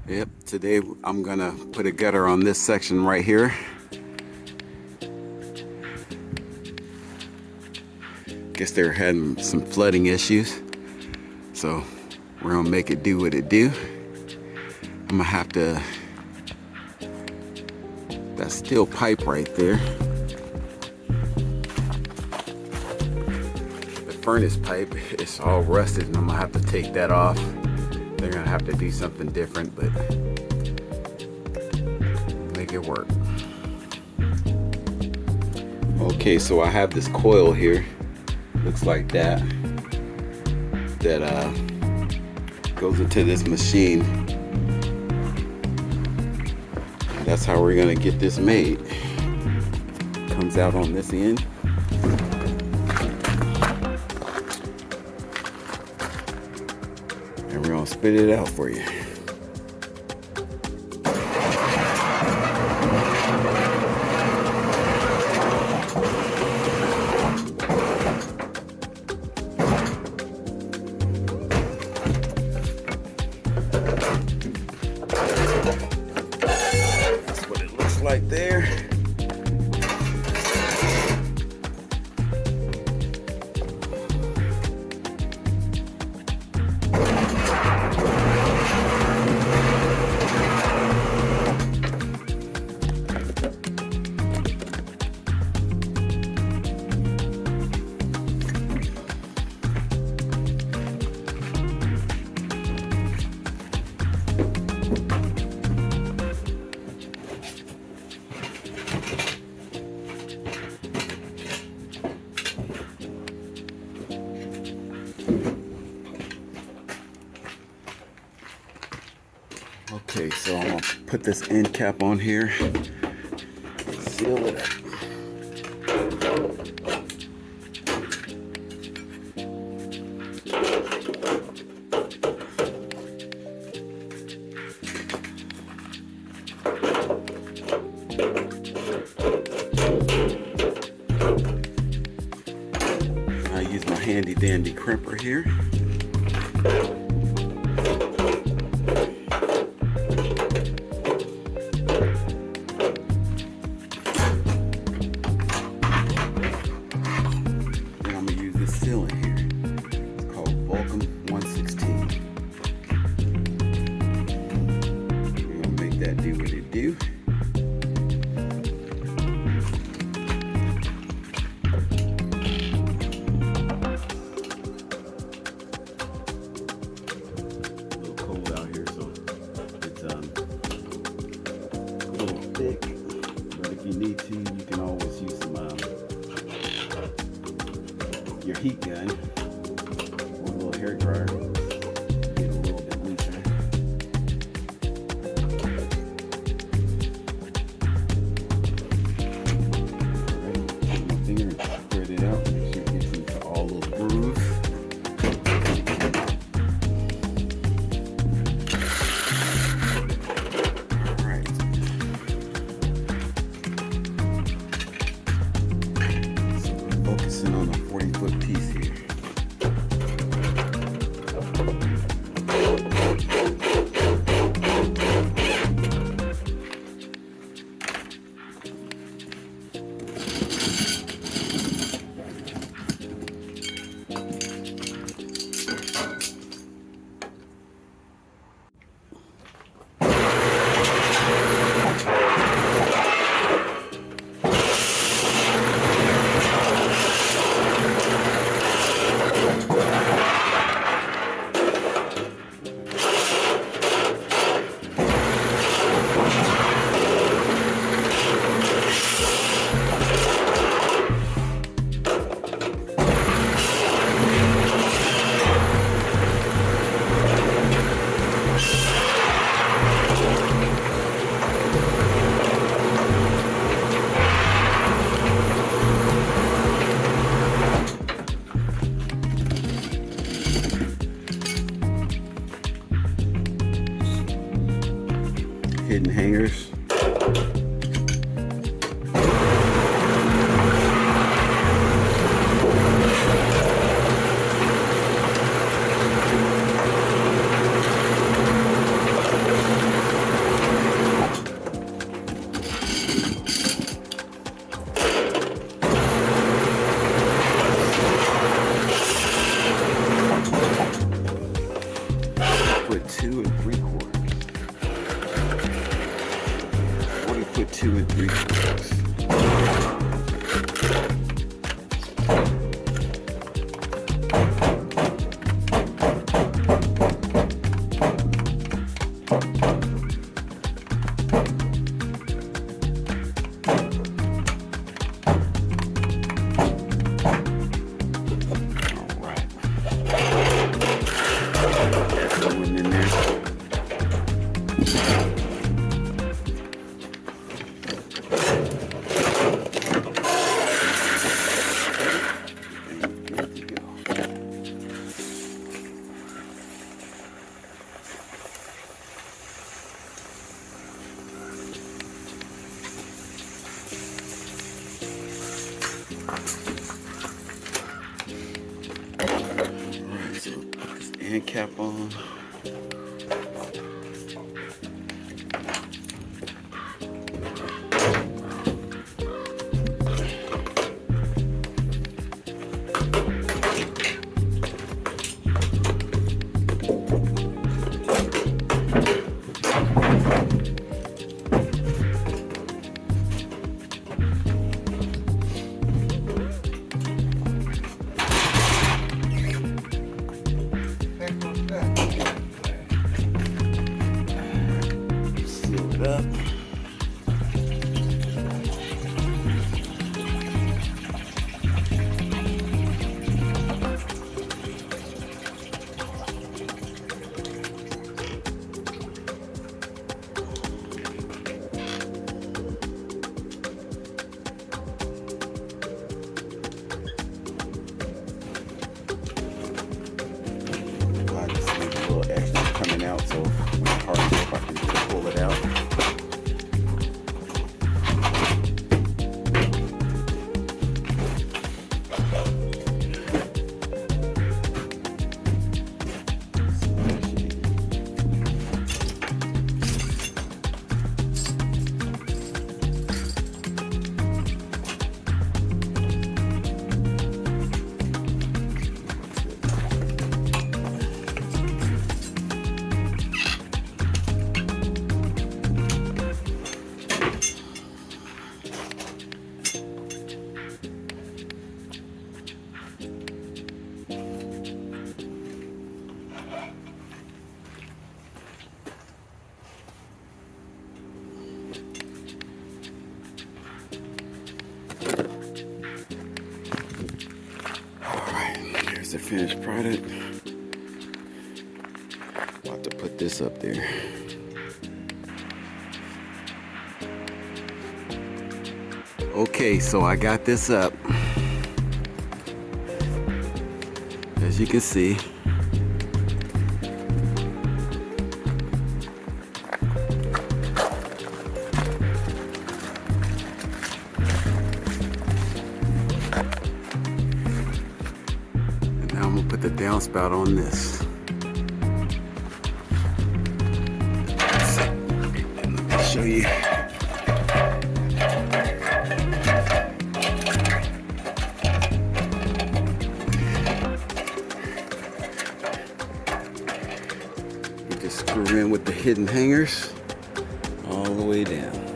Yep, today I'm gonna put a gutter on this section right here. Guess they're having some flooding issues, so we're gonna make it do what it do. I'm gonna have to, that steel pipe right there, the furnace pipe, it's all rusted and I'm gonna have to take that off. They're gonna have to do something different, but make it work. Okay, so I have this coil here, looks like that goes into this machine. That's how we're gonna get this made. Comes out on this end. And we're gonna spit it out for you. That's what it looks like there. Okay, so I'm gonna put this end cap on here, seal it up. I use my handy dandy crimper here. Sealant here. It's called Vulcan 116. We're gonna make that do what it do. A little cold out here, so it's a little thick. But if you need to, you can always use some your heat gun or a little hair dryer. Get a little bit looser. Alright, take my finger and spread it out. Make sure it gets into all those grooves. Alright. So we're focusing on a 40-foot piece here. Hidden hangers. 3/4. 40 foot 2 3/4. End cap on. Up. I just need a little extra coming out, so when it's hard enough, I can just pull it out. The finished product. About to put this up there. Okay, so I got this up. As you can see. I'm gonna put the downspout on this. And let me show you. You just screw in with the hidden hangers all the way down.